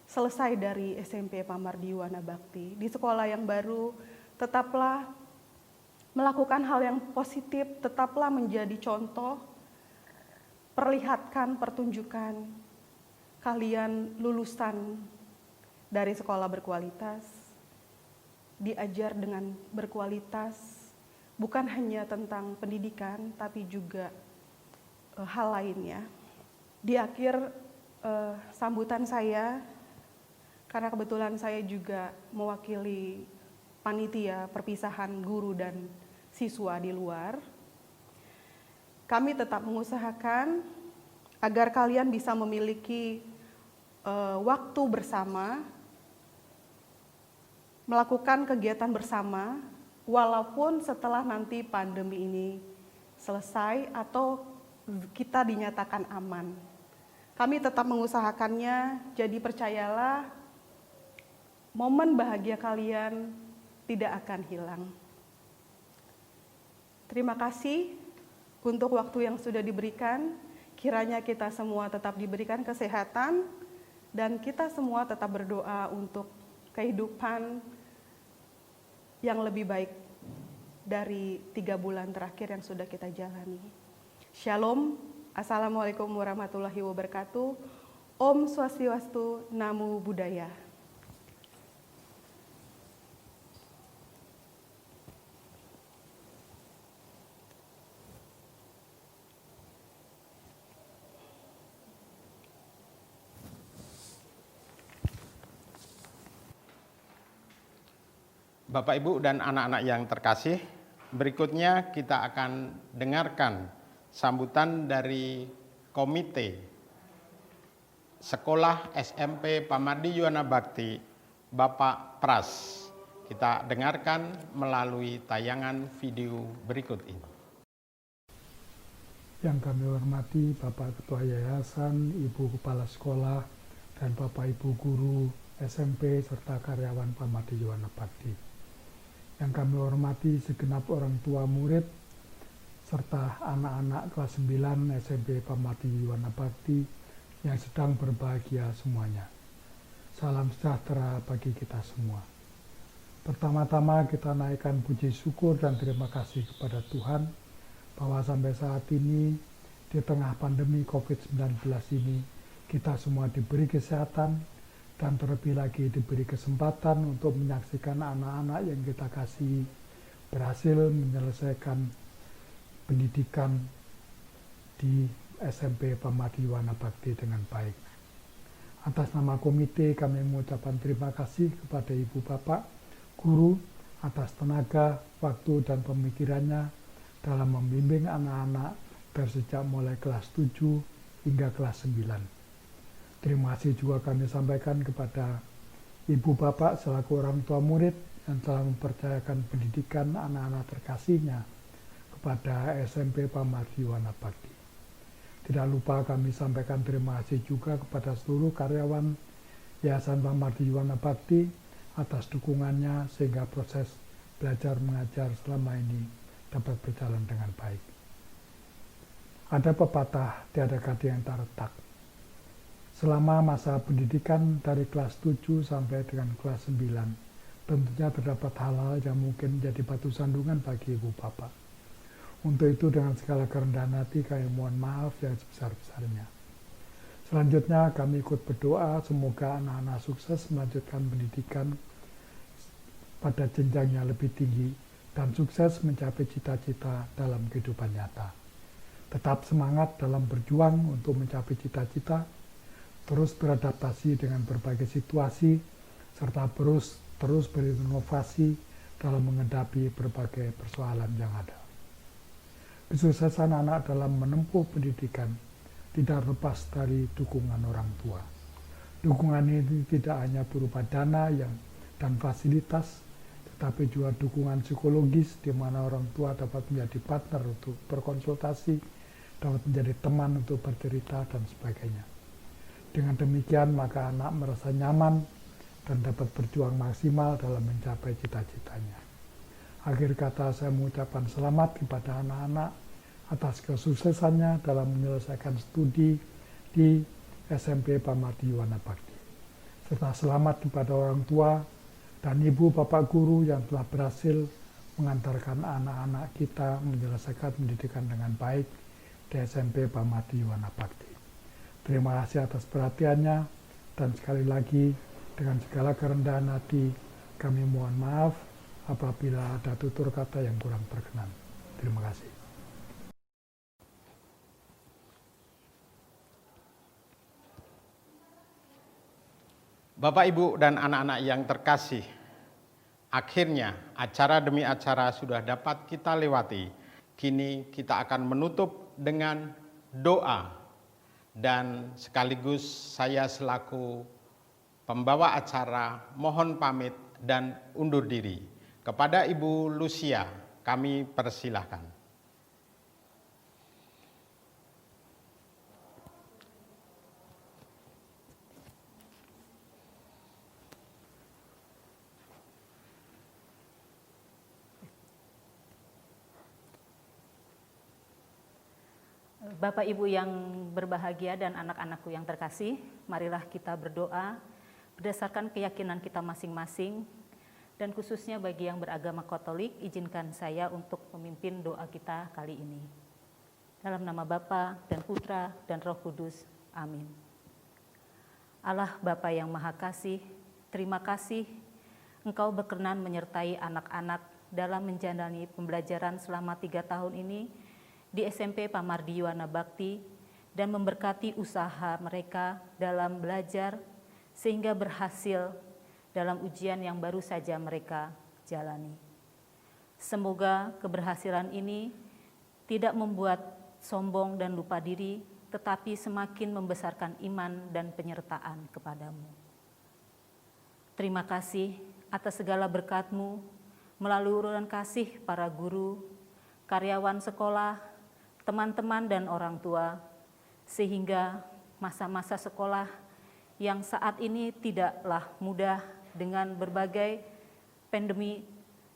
selesai dari SMP Pamardi Yuwana Bakti. Di sekolah yang baru, tetaplah melakukan hal yang positif, tetaplah menjadi contoh, perlihatkan, pertunjukan kalian lulusan dari sekolah berkualitas, diajar dengan berkualitas, bukan hanya tentang pendidikan, tapi juga hal lainnya. Di akhir sambutan saya, karena kebetulan saya juga mewakili panitia perpisahan guru dan siswa di luar, kami tetap mengusahakan agar kalian bisa memiliki waktu bersama, melakukan kegiatan bersama, walaupun setelah nanti pandemi ini selesai atau kita dinyatakan aman. Kami tetap mengusahakannya, jadi percayalah, momen bahagia kalian tidak akan hilang. Terima kasih untuk waktu yang sudah diberikan. Kiranya kita semua tetap diberikan kesehatan dan kita semua tetap berdoa untuk kehidupan yang lebih baik dari 3 bulan terakhir yang sudah kita jalani. Shalom, Assalamualaikum warahmatullahi wabarakatuh. Om Swastiastu, Namo Buddhaya. Bapak, Ibu, dan anak-anak yang terkasih, berikutnya kita akan dengarkan sambutan dari Komite Sekolah SMP Pamardi Yuwana Bakti, Bapak Pras. Kita dengarkan melalui tayangan video berikut ini. Yang kami hormati Bapak Ketua Yayasan, Ibu Kepala Sekolah, dan Bapak Ibu Guru SMP serta karyawan Pamardi Yuwana Bakti. Yang kami hormati segenap orang tua murid serta anak-anak kelas 9 SMP Pamardi Yuwana Bakti yang sedang berbahagia semuanya. Salam sejahtera bagi kita semua. Pertama-tama kita naikkan puji syukur dan terima kasih kepada Tuhan bahwa sampai saat ini di tengah pandemi COVID-19 ini kita semua diberi kesehatan dan terlebih lagi diberi kesempatan untuk menyaksikan anak-anak yang kita kasih berhasil menyelesaikan pendidikan di SMP Pamardi Yuwana Bakti dengan baik. Atas nama komite kami mengucapkan terima kasih kepada Ibu Bapak, Guru atas tenaga, waktu dan pemikirannya dalam membimbing anak-anak dari sejak mulai kelas 7 hingga kelas 9. Terima kasih juga kami sampaikan kepada Ibu Bapak selaku orang tua murid yang telah mempercayakan pendidikan anak-anak terkasihnya kepada SMP Pamardi Yuwana Bakti. Tidak lupa kami sampaikan terima kasih juga kepada seluruh karyawan Yayasan Pamardi Yuwana Bakti atas dukungannya sehingga proses belajar mengajar selama ini dapat berjalan dengan baik. Ada pepatah, tiada kata yang tak retak. Selama masa pendidikan dari kelas 7 sampai dengan kelas 9, tentunya terdapat hal-hal yang mungkin menjadi batu sandungan bagi ibu bapak. Untuk itu dengan segala kerendahan hati kami mohon maaf yang sebesar-besarnya. Selanjutnya kami ikut berdoa semoga anak-anak sukses melanjutkan pendidikan pada jenjang yang lebih tinggi dan sukses mencapai cita-cita dalam kehidupan nyata. Tetap semangat dalam berjuang untuk mencapai cita-cita, terus beradaptasi dengan berbagai situasi, serta terus berinovasi dalam menghadapi berbagai persoalan yang ada. Kesuksesan anak dalam menempuh pendidikan tidak lepas dari dukungan orang tua. Dukungan ini tidak hanya berupa dana dan fasilitas, tetapi juga dukungan psikologis di mana orang tua dapat menjadi partner untuk berkonsultasi, dapat menjadi teman untuk bercerita, dan sebagainya. Dengan demikian maka anak merasa nyaman dan dapat berjuang maksimal dalam mencapai cita-citanya. Akhir kata saya mengucapkan selamat kepada anak-anak atas kesuksesannya dalam menyelesaikan studi di SMP Pamardi Yuwana Bakti. Serta selamat kepada orang tua dan ibu bapak guru yang telah berhasil mengantarkan anak-anak kita menyelesaikan pendidikan dengan baik di SMP Pamardi Yuwana Bakti. Terima kasih atas perhatiannya, dan sekali lagi dengan segala kerendahan hati kami mohon maaf apabila ada tutur kata yang kurang berkenan. Terima kasih. Bapak, Ibu, dan anak-anak yang terkasih, akhirnya acara demi acara sudah dapat kita lewati. Kini kita akan menutup dengan doa. Dan sekaligus saya selaku pembawa acara mohon pamit dan undur diri. Kepada Ibu Lucia kami persilahkan. Bapak Ibu yang berbahagia dan anak-anakku yang terkasih, marilah kita berdoa berdasarkan keyakinan kita masing-masing, dan khususnya bagi yang beragama Katolik, izinkan saya untuk memimpin doa kita kali ini. Dalam nama Bapa dan Putra dan Roh Kudus, amin. Allah Bapa yang Maha Kasih, terima kasih Engkau berkenan menyertai anak-anak dalam menjalani pembelajaran selama 3 tahun ini di SMP Pamardi Yuwana Bakti dan memberkati usaha mereka dalam belajar sehingga berhasil dalam ujian yang baru saja mereka jalani. Semoga keberhasilan ini tidak membuat sombong dan lupa diri, tetapi semakin membesarkan iman dan penyertaan kepadamu. Terima kasih atas segala berkat-Mu melalui urutan kasih para guru, karyawan sekolah, teman-teman dan orang tua, sehingga masa-masa sekolah yang saat ini tidaklah mudah dengan berbagai pandemi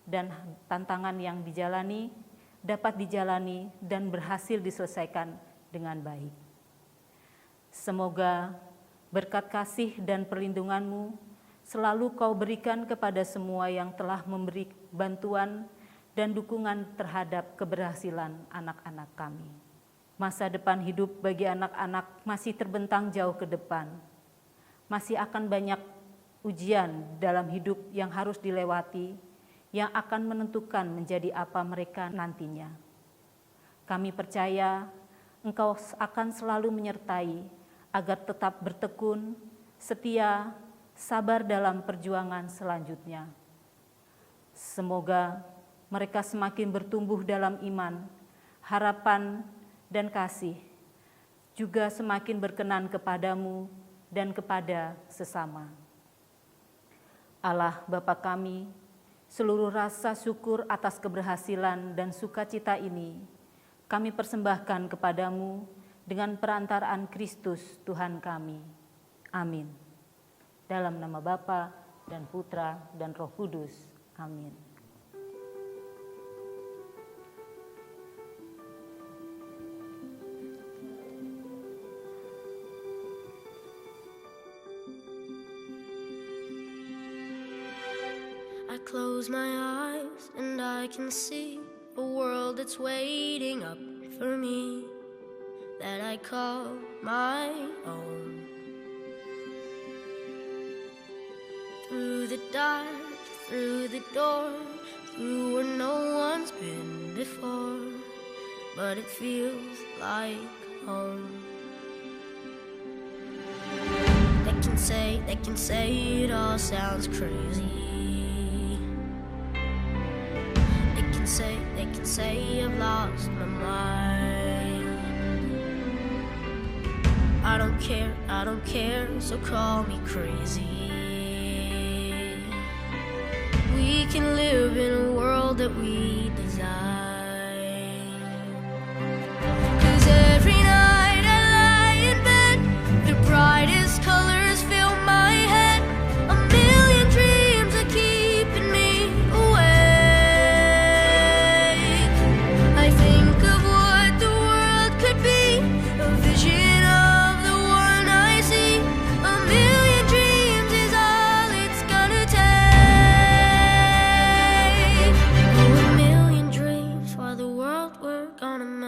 dan tantangan yang dijalani, dapat dijalani dan berhasil diselesaikan dengan baik. Semoga berkat kasih dan perlindungan-Mu selalu Kau berikan kepada semua yang telah memberi bantuan dan dukungan terhadap keberhasilan anak-anak kami. Masa depan hidup bagi anak-anak masih terbentang jauh ke depan. Masih akan banyak ujian dalam hidup yang harus dilewati, yang akan menentukan menjadi apa mereka nantinya. Kami percaya Engkau akan selalu menyertai agar tetap bertekun, setia, sabar dalam perjuangan selanjutnya. Semoga mereka semakin bertumbuh dalam iman, harapan, dan kasih, juga semakin berkenan kepadamu dan kepada sesama. Allah Bapa kami, seluruh rasa syukur atas keberhasilan dan sukacita ini kami persembahkan kepadamu dengan perantaraan Kristus Tuhan kami. Amin. Dalam nama Bapa dan Putra dan Roh Kudus. Amin. close my eyes and I can see a world that's waiting up for me, that I call my own. Through the dark, through the door, through where no one's been before, but it feels like home. They can say it all sounds crazy. They can say I've lost my mind. I don't care, so call me crazy. We can live in a world that we design. 'Cause every night I lie in bed, the brightest colors fill my head. A million dreams are keeping me awake. I think of what the world could be, a vision of the one I see. A million dreams is all it's gonna take. Oh, a million dreams for the world we're gonna make.